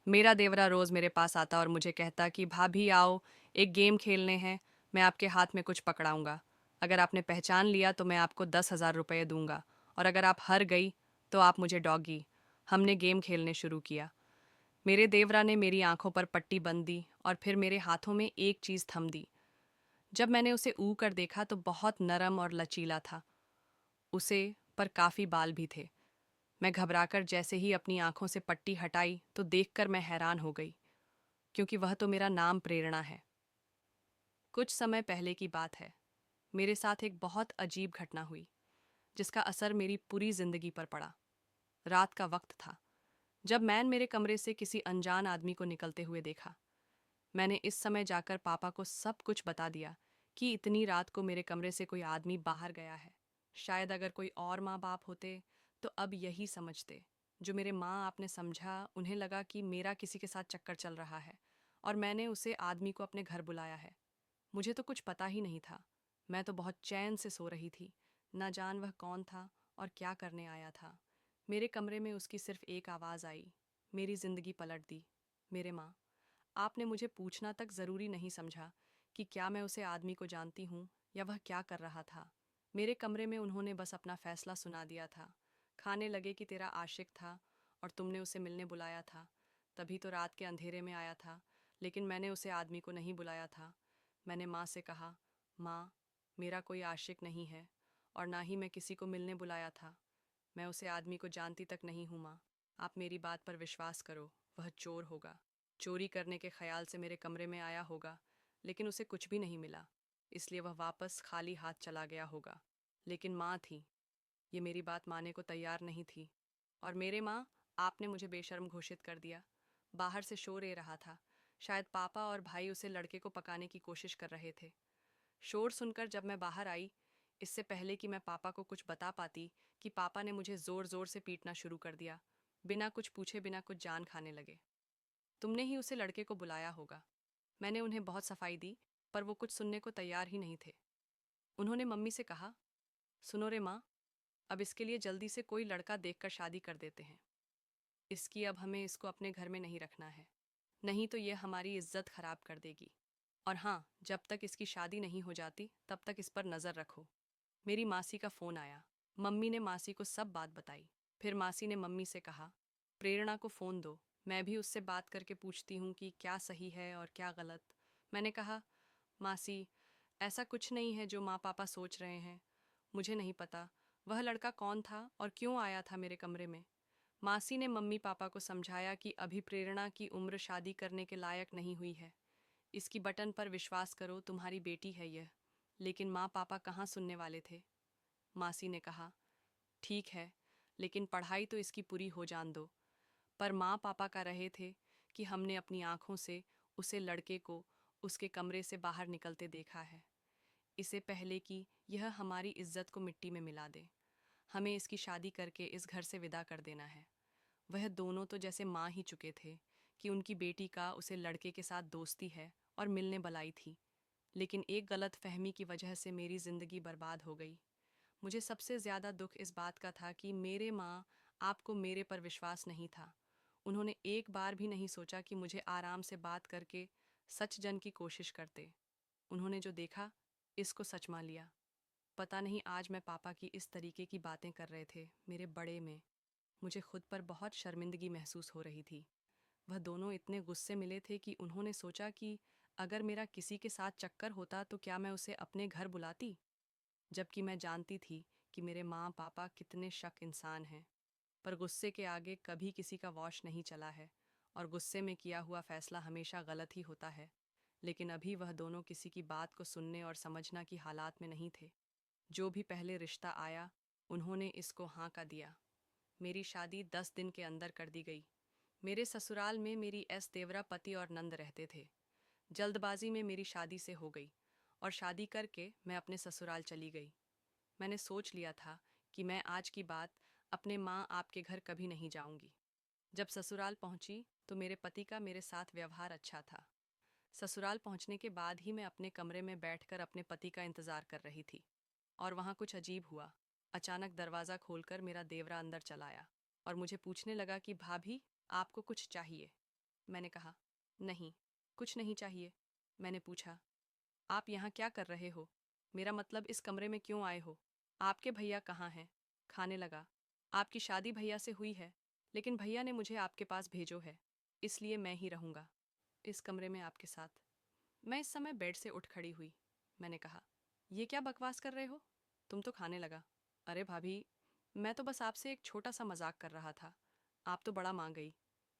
मेरा देवरा रोज मेरे पास आता और मुझे कहता कि भाभी आओ, एक गेम खेलने हैं। मैं आपके हाथ में कुछ पकड़ाऊंगा। अगर आपने पहचान लिया तो मैं आपको 10,000 रुपये दूंगा, और अगर आप हार गई तो आप मुझे डॉगी। हमने गेम खेलने शुरू किया। मेरे देवरा ने मेरी आंखों पर पट्टी बंद दी और फिर मेरे हाथों में एक चीज थम दी। जब मैंने उसे ऊ कर देखा तो बहुत नरम और लचीला था। उसे पर काफी बाल भी थे। मैं घबराकर जैसे ही अपनी आंखों से पट्टी हटाई तो देखकर मैं हैरान हो गई, क्योंकि वह तो मेरा नाम प्रेरणा है। कुछ समय पहले की बात है। मेरे साथ एक बहुत अजीब घटना हुई, जिसका असर मेरी पूरी जिंदगी पर पड़ा। रात का वक्त था, जब मैंने मेरे कमरे से किसी अनजान आदमी को निकलते हुए देखा। मैंने इस समय जाकर पापा को सब कुछ बता दिया कि इतनी रात को मेरे कमरे से कोई आदमी बाहर गया है। शायद अगर कोई और माँ बाप होते तो अब यही समझते। जो मेरे माँ आपने समझा, उन्हें लगा कि मेरा किसी के साथ चक्कर चल रहा है और मैंने उसे आदमी को अपने घर बुलाया है। मुझे तो कुछ पता ही नहीं था। मैं तो बहुत चैन से सो रही थी, न जान वह कौन था और क्या करने आया था। मेरे कमरे में उसकी सिर्फ एक आवाज़ आई। मेरी जिंदगी पलट दी। मेरे माँ, आपने मुझे पूछना तक ज़रूरी नहीं समझा कि क्या मैं उसे आदमी को जानती हूँ या वह क्या कर रहा था। मेरे कमरे में उन्होंने बस अपना फैसला सुना दिया था। खाने लगे कि तेरा आशिक था और तुमने उसे मिलने बुलाया था, तभी तो रात के अंधेरे में आया था। लेकिन मैंने उसे आदमी को नहीं बुलाया था। मैंने माँ से कहा, माँ, मेरा कोई आशिक नहीं है और ना ही मैं किसी को मिलने बुलाया था। मैं उसे आदमी को जानती तक नहीं हूँ माँ। आप मेरी बात पर विश्वास करो, वह चोर होगा। चोरी करने के ख्याल से मेरे कमरे में आया होगा, लेकिन उसे कुछ भी नहीं मिला, इसलिए वह वापस खाली हाथ चला गया होगा। लेकिन माँ थी, ये मेरी बात मानने को तैयार नहीं थी। और मेरे माँ, आपने मुझे बेशर्म घोषित कर दिया। बाहर से शोर ए रहा था। शायद पापा और भाई उसे लड़के को पकाने की कोशिश कर रहे थे। शोर सुनकर जब मैं बाहर आई, इससे पहले कि मैं पापा को कुछ बता पाती, कि पापा ने मुझे जोर जोर से पीटना शुरू कर दिया। बिना कुछ पूछे बिना कुछ जान खाने लगे। तुमने ही उसे लड़के को बुलाया होगा। मैंने उन्हें बहुत सफाई दी, पर वो कुछ सुनने को तैयार ही नहीं थे। उन्होंने मम्मी से कहा, सुनो रे माँ, अब इसके लिए जल्दी से कोई लड़का देखकर शादी कर देते हैं। इसकी अब हमें इसको अपने घर में नहीं रखना है, नहीं तो ये हमारी इज्जत खराब कर देगी। और हाँ, जब तक इसकी शादी नहीं हो जाती तब तक इस पर नज़र रखो। मेरी मासी का फ़ोन आया। मम्मी ने मासी को सब बात बताई। फिर मासी ने मम्मी से कहा, प्रेरणा को फ़ोन दो, मैं भी उससे बात करके पूछती हूँ कि क्या सही है और क्या गलत। मैंने कहा, मासी, ऐसा कुछ नहीं है जो माँ पापा सोच रहे हैं। मुझे नहीं पता वह लड़का कौन था और क्यों आया था मेरे कमरे में। मासी ने मम्मी पापा को समझाया कि अभी प्रेरणा की उम्र शादी करने के लायक नहीं हुई है। इसकी बटन पर विश्वास करो, तुम्हारी बेटी है यह। लेकिन माँ पापा कहाँ सुनने वाले थे। मासी ने कहा, ठीक है, लेकिन पढ़ाई तो इसकी पूरी हो जान दो। पर माँ पापा का रहे थे कि हमने अपनी आंखों से उसे लड़के को उसके कमरे से बाहर निकलते देखा है। इससे पहले कि यह हमारी इज्जत को मिट्टी में मिला दे, हमें इसकी शादी करके इस घर से विदा कर देना है। वह दोनों तो जैसे मान ही चुके थे कि उनकी बेटी का उसे लड़के के साथ दोस्ती है और मिलने बुलाई थी। लेकिन एक गलत फहमी की वजह से मेरी जिंदगी बर्बाद हो गई। मुझे सबसे ज़्यादा दुख इस बात का था कि मेरे माँ आपको मेरे पर विश्वास नहीं था। उन्होंने एक बार भी नहीं सोचा कि मुझे आराम से बात करके सच जन की कोशिश करते। उन्होंने जो देखा, इसको सच मान लिया। पता नहीं आज मैं पापा की इस तरीके की बातें कर रहे थे मेरे बड़े में। मुझे खुद पर बहुत शर्मिंदगी महसूस हो रही थी। वह दोनों इतने गुस्से मिले थे कि उन्होंने सोचा कि अगर मेरा किसी के साथ चक्कर होता तो क्या मैं उसे अपने घर बुलाती, जबकि मैं जानती थी कि मेरे माँ पापा कितने शक इंसान हैं। पर गुस्से के आगे कभी किसी का वॉश नहीं चला है, और गुस्से में किया हुआ फैसला हमेशा गलत ही होता है। लेकिन अभी वह दोनों किसी की बात को सुनने और समझना की हालात में नहीं थे। जो भी पहले रिश्ता आया, उन्होंने इसको हाँ का दिया। मेरी शादी 10 दिन के अंदर कर दी गई। मेरे ससुराल में मेरी देवरा पति और नंद रहते थे। जल्दबाजी में मेरी शादी से हो गई, और शादी करके मैं अपने ससुराल चली गई। मैंने सोच लिया था कि मैं आज की बात अपने माँ आपके घर कभी नहीं जाऊंगी। जब ससुराल पहुंची तो मेरे पति का मेरे साथ व्यवहार अच्छा था। ससुराल पहुंचने के बाद ही मैं अपने कमरे में बैठकर अपने पति का इंतजार कर रही थी, और वहां कुछ अजीब हुआ। अचानक दरवाज़ा खोलकर मेरा देवरा अंदर चला आया और मुझे पूछने लगा कि भाभी, आपको कुछ चाहिए। मैंने कहा। नहीं, कुछ नहीं चाहिए। मैंने पूछा, आप यहाँ क्या कर रहे हो? मेरा मतलब इस कमरे में क्यों आए हो? आपके भैया कहाँ हैं? खाने लगा। आपकी शादी भैया से हुई है, लेकिन भैया ने मुझे आपके पास भेजो है, इसलिए मैं ही रहूँगा इस कमरे में आपके साथ। मैं इस समय बेड से उठ खड़ी हुई। मैंने कहा, ये क्या बकवास कर रहे हो? तुम तो खाने लगा। अरे भाभी, मैं तो बस आपसे एक छोटा सा मजाक कर रहा था। आप तो बड़ा मान गई।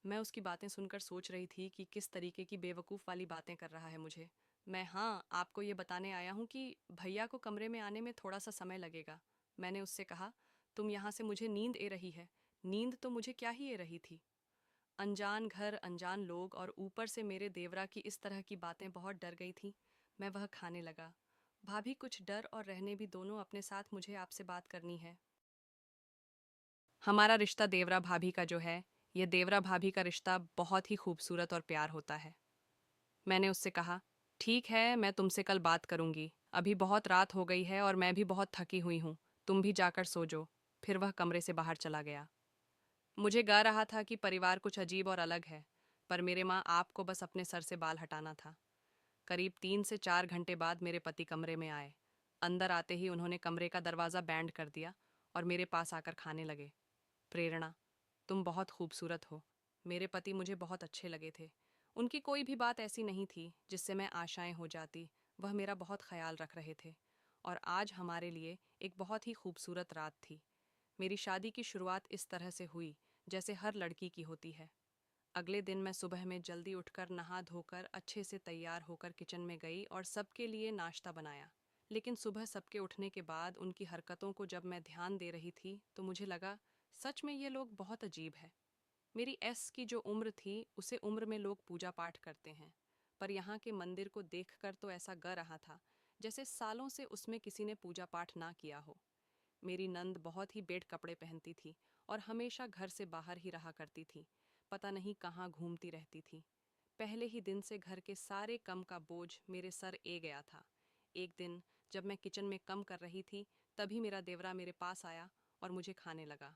मैं उसकी बातें सुनकर सोच रही थी कि किस तरीके की बेवकूफ़ वाली बातें कर रहा है मुझे। मैं हाँ, आपको ये बताने आया हूँ कि भैया को कमरे में आने में थोड़ा सा समय लगेगा। मैंने उससे कहा, तुम यहाँ से मुझे नींद ए रही है। नींद तो मुझे क्या ही ए रही थी। अनजान घर, अनजान लोग और ऊपर से मेरे देवरा की इस तरह की बातें बहुत डर गई थी। मैं वह खाने लगा। भाभी, कुछ डर और रहने भी दोनों अपने साथ मुझे आपसे बात करनी है। हमारा रिश्ता देवरा भाभी का जो है, यह देवरा भाभी का रिश्ता बहुत ही खूबसूरत और प्यार होता है। मैंने उससे कहा, ठीक है, मैं तुमसे कल बात करूंगी। अभी बहुत रात हो गई है और मैं भी बहुत थकी हुई हूँ। तुम भी जाकर सो जो। फिर वह कमरे से बाहर चला गया। मुझे गा रहा था कि परिवार कुछ अजीब और अलग है, पर मेरे माँ आपको बस अपने सर से बाल हटाना था। करीब 3 से 4 घंटे बाद मेरे पति कमरे में आए। अंदर आते ही उन्होंने कमरे का दरवाज़ा बैंड कर दिया और मेरे पास आकर खाने लगे। प्रेरणा, तुम बहुत खूबसूरत हो। मेरे पति मुझे बहुत अच्छे लगे थे। उनकी कोई भी बात ऐसी नहीं थी जिससे मैं आशाएं हो जाती। वह मेरा बहुत ख्याल रख रहे थे और आज हमारे लिए एक बहुत ही खूबसूरत रात थी। मेरी शादी की शुरुआत इस तरह से हुई जैसे हर लड़की की होती है। अगले दिन मैं सुबह में जल्दी उठकर नहा धोकर अच्छे से तैयार होकर किचन में गई और सबके लिए नाश्ता बनाया। लेकिन सुबह सबके उठने के बाद उनकी हरकतों को जब मैं ध्यान दे रही थी तो मुझे लगा, सच में ये लोग बहुत अजीब है। मेरी एस की जो उम्र थी उसे उम्र में लोग पूजा पाठ करते हैं, पर यहाँ के मंदिर को देखकर तो ऐसा ग रहा था जैसे सालों से उसमें किसी ने पूजा पाठ ना किया हो। मेरी नंद बहुत ही बेड कपड़े पहनती थी और हमेशा घर से बाहर ही रहा करती थी। पता नहीं कहाँ घूमती रहती थी। पहले ही दिन से घर के सारे कम का बोझ मेरे सर ए गया था। एक दिन जब मैं किचन में कम कर रही थी, तभी मेरा देवरा मेरे पास आया और मुझे खाने लगा।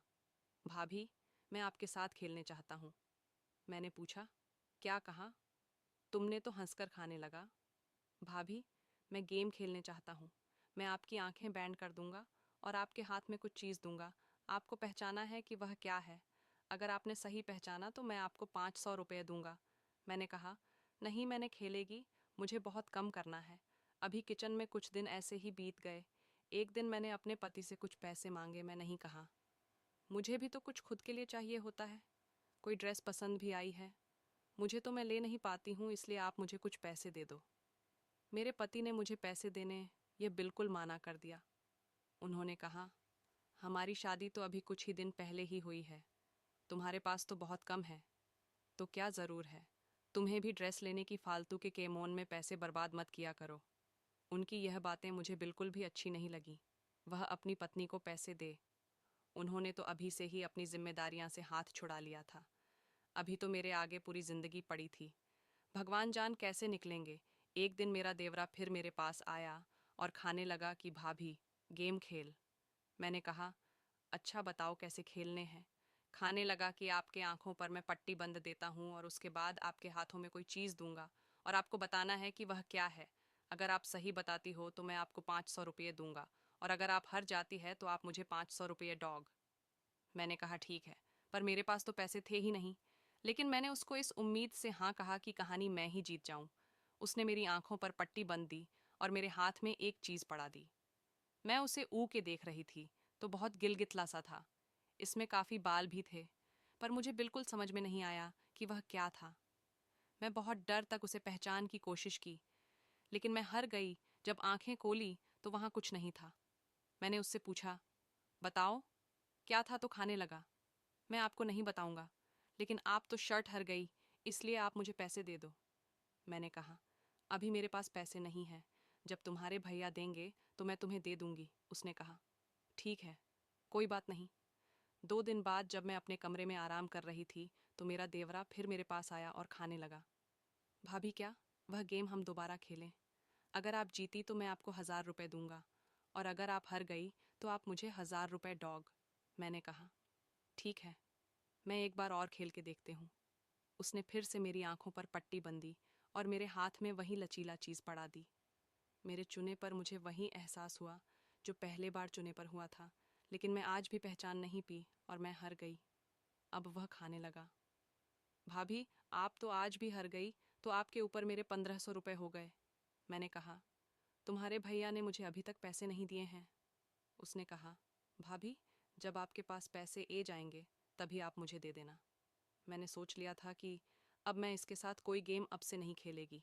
भाभी, मैं आपके साथ खेलने चाहता हूँ। मैंने पूछा, क्या कहा? तुमने तो हंसकर खाने लगा। भाभी, मैं गेम खेलने चाहता हूँ। मैं आपकी आंखें बैंड कर दूंगा और आपके हाथ में कुछ चीज़ दूंगा। आपको पहचाना है कि वह क्या है। अगर आपने सही पहचाना तो मैं आपको 500 रुपये दूंगा। मैंने कहा, नहीं, मैंने खेलेगी। मुझे बहुत कम करना है। अभी किचन में कुछ दिन ऐसे ही बीत गए। एक दिन मैंने अपने पति से कुछ पैसे मांगे, मैं नहीं कहा। मुझे भी तो कुछ खुद के लिए चाहिए होता है। कोई ड्रेस पसंद भी आई है, मुझे तो मैं ले नहीं पाती हूँ, इसलिए आप मुझे कुछ पैसे दे दो। मेरे पति ने मुझे पैसे देने ये बिल्कुल माना कर दिया। उन्होंने कहा, हमारी शादी तो अभी कुछ ही दिन पहले ही हुई है। तुम्हारे पास तो बहुत कम है, तो क्या ज़रूर है। तुम्हें भी ड्रेस लेने की फालतू के केमोन में पैसे बर्बाद मत किया करो। उनकी यह बातें मुझे बिल्कुल भी अच्छी नहीं लगी। वह अपनी पत्नी को पैसे दे। उन्होंने तो अभी से ही अपनी जिम्मेदारियां से हाथ छुड़ा लिया था। अभी तो मेरे आगे पूरी जिंदगी पड़ी थी। भगवान जान कैसे निकलेंगे। एक दिन मेरा देवरा फिर मेरे पास आया और खाने लगा कि भाभी, गेम खेल। मैंने कहा, अच्छा बताओ कैसे खेलने हैं। खाने लगा कि आपके आंखों पर मैं पट्टी बंद देता हूँ और उसके बाद आपके हाथों में कोई चीज़ दूंगा और आपको बताना है कि वह क्या है। अगर आप सही बताती हो तो मैं आपको 500 रुपये दूंगा और अगर आप हार जाती है तो आप मुझे 500 रुपये डॉग। मैंने कहा, ठीक है, पर मेरे पास तो पैसे थे ही नहीं। लेकिन मैंने उसको इस उम्मीद से हाँ कहा कि कहानी मैं ही जीत जाऊं। उसने मेरी आंखों पर पट्टी बंद दी और मेरे हाथ में एक चीज़ पड़ा दी। मैं उसे ऊ के देख रही थी तो बहुत गिलगितला सा था। इसमें काफ़ी बाल भी थे, पर मुझे बिल्कुल समझ में नहीं आया कि वह क्या था। मैं बहुत डर तक उसे पहचान की कोशिश की, लेकिन मैं हार गई। जब आंखें खोली तो वहाँ कुछ नहीं था। मैंने उससे पूछा, बताओ क्या था, तो खाने लगा। मैं आपको नहीं बताऊंगा, लेकिन आप तो शर्ट हर गई, इसलिए आप मुझे पैसे दे दो। मैंने कहा, अभी मेरे पास पैसे नहीं हैं। जब तुम्हारे भैया देंगे तो मैं तुम्हें दे दूंगी। उसने कहा, ठीक है, कोई बात नहीं। 2 दिन बाद जब मैं अपने कमरे में आराम कर रही थी तो मेरा देवरा फिर मेरे पास आया और खाने लगा। भाभी, क्या वह गेम हम दोबारा खेलें? अगर आप जीती तो मैं आपको 1000 रुपये दूंगा और अगर आप हार गई तो आप मुझे 1000 रुपये डॉग। मैंने कहा, ठीक है, मैं एक बार और खेल के देखते हूँ। उसने फिर से मेरी आंखों पर पट्टी बंधी और मेरे हाथ में वही लचीला चीज़ पड़ा दी। मेरे चुने पर मुझे वही एहसास हुआ जो पहले बार चुने पर हुआ था, लेकिन मैं आज भी पहचान नहीं पी और मैं हार गई। अब वह खाने लगा। भाभी, आप तो आज भी हार गई, तो आपके ऊपर मेरे 1500 रुपये हो गए। मैंने कहा। तुम्हारे भैया ने मुझे अभी तक पैसे नहीं दिए हैं। उसने कहा। भाभी, जब आपके पास पैसे ए जाएंगे तभी आप मुझे दे देना। मैंने सोच लिया था कि अब मैं इसके साथ कोई गेम अब से नहीं खेलेगी।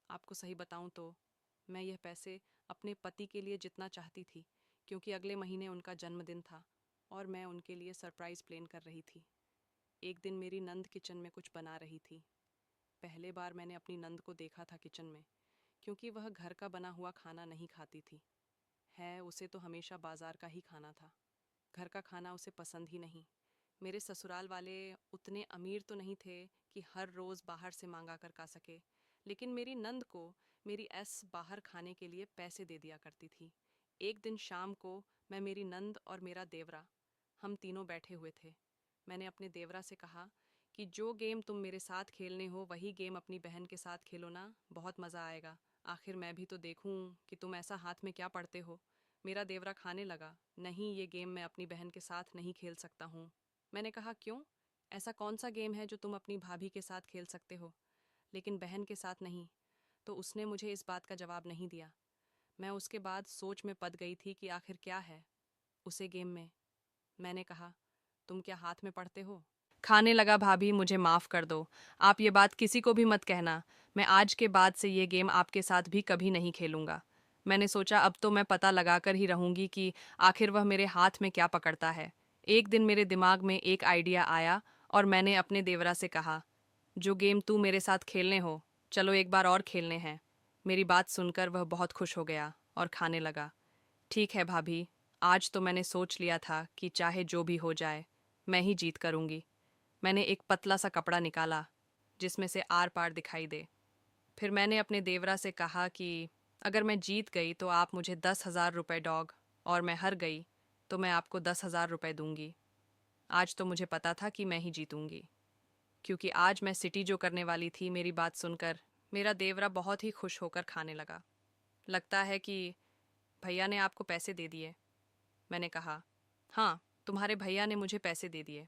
आपको सही बताऊं तो मैं यह पैसे अपने पति के लिए जितना चाहती थी, क्योंकि अगले महीने उनका जन्मदिन था और मैं उनके लिए सरप्राइज़ प्लान कर रही थी। एक दिन मेरी नंद किचन में कुछ बना रही थी। पहले बार मैंने अपनी नंद को देखा था किचन में, क्योंकि वह घर का बना हुआ खाना नहीं खाती थी। उसे तो हमेशा बाजार का ही खाना था। घर का खाना उसे पसंद ही नहीं। मेरे ससुराल वाले उतने अमीर तो नहीं थे कि हर रोज़ बाहर से मांगा कर खा सके, लेकिन मेरी नंद को मेरी एस बाहर खाने के लिए पैसे दे दिया करती थी। एक दिन शाम को मैं, मेरी नंद और मेरा देवरा, हम तीनों बैठे हुए थे। मैंने अपने देवरा से कहा कि जो गेम तुम मेरे साथ खेलने हो वही गेम अपनी बहन के साथ खेलो ना, बहुत मज़ा आएगा। आखिर मैं भी तो देखूं कि तुम ऐसा हाथ में क्या पढ़ते हो। मेरा देवरा खाने लगा। नहीं, ये गेम मैं अपनी बहन के साथ नहीं खेल सकता हूँ। मैंने कहा, क्यों? ऐसा कौन सा गेम है जो तुम अपनी भाभी के साथ खेल सकते हो, लेकिन बहन के साथ नहीं? तो उसने मुझे इस बात का जवाब नहीं दिया। मैं उसके बाद सोच में पड़ गई थी कि आखिर क्या है उसे गेम में। मैंने कहा, तुम क्या हाथ में पढ़ते हो? खाने लगा। भाभी, मुझे माफ़ कर दो। आप ये बात किसी को भी मत कहना। मैं आज के बाद से ये गेम आपके साथ भी कभी नहीं खेलूंगा। मैंने सोचा अब तो मैं पता लगाकर ही रहूंगी कि आखिर वह मेरे हाथ में क्या पकड़ता है। एक दिन मेरे दिमाग में एक आइडिया आया और मैंने अपने देवरा से कहा, जो गेम तू मेरे साथ खेलने हो, चलो एक बार और खेलने हैं। मेरी बात सुनकर वह बहुत खुश हो गया और खाने लगा। ठीक है भाभी, आज तो मैंने सोच लिया था कि चाहे जो भी हो जाए मैं ही जीत करूंगी। मैंने एक पतला सा कपड़ा निकाला जिसमें से आर पार दिखाई दे। फिर मैंने अपने देवरा से कहा कि अगर मैं जीत गई तो आप मुझे 10,000 रुपये डॉग, और मैं हार गई तो मैं आपको 10,000 रुपये दूंगी। आज तो मुझे पता था कि मैं ही जीतूंगी, क्योंकि आज मैं सिटी जो करने वाली थी। मेरी बात सुनकर मेरा देवरा बहुत ही खुश होकर खाने लगा। लगता है कि भैया ने आपको पैसे दे दिए। मैंने कहा, हाँ, तुम्हारे भैया ने मुझे पैसे दे दिए।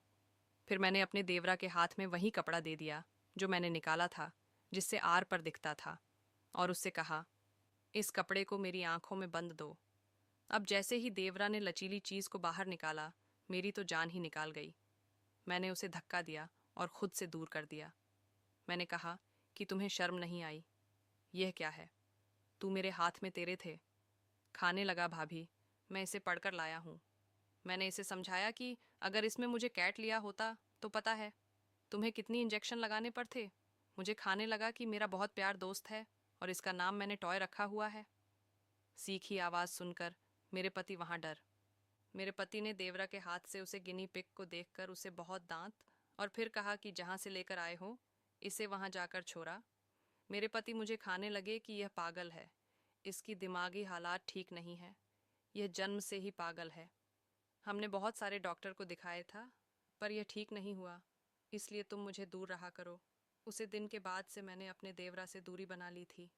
फिर मैंने अपने देवरा के हाथ में वही कपड़ा दे दिया जो मैंने निकाला था, जिससे आर पर दिखता था, और उससे कहा, इस कपड़े को मेरी आंखों में बंद दो। अब जैसे ही देवरा ने लचीली चीज को बाहर निकाला, मेरी तो जान ही निकाल गई। मैंने उसे धक्का दिया और खुद से दूर कर दिया। मैंने कहा कि तुम्हें शर्म नहीं आई? यह क्या है? तू मेरे हाथ में तेरे थे। खाने लगा। भाभी, मैं इसे पढ़कर लाया हूँ। मैंने इसे समझाया कि अगर इसमें मुझे कैट लिया होता तो पता है तुम्हें कितनी इंजेक्शन लगाने पर थे। मुझे खाने लगा कि मेरा बहुत प्यार दोस्त है और इसका नाम मैंने टॉय रखा हुआ है। सीखी आवाज़ सुनकर मेरे पति वहाँ डर। मेरे पति ने देवरा के हाथ से उसे गिनी पिग को देखकर उसे बहुत दांत और फिर कहा कि जहाँ से लेकर आए हो इसे वहाँ जाकर छोड़ा। मेरे पति मुझे खाने लगे कि यह पागल है, इसकी दिमागी हालात ठीक नहीं है, यह जन्म से ही पागल है। हमने बहुत सारे डॉक्टर को दिखाया था, पर यह ठीक नहीं हुआ, इसलिए तुम मुझे दूर रहा करो। उसे दिन के बाद से मैंने अपने देवरा से दूरी बना ली थी।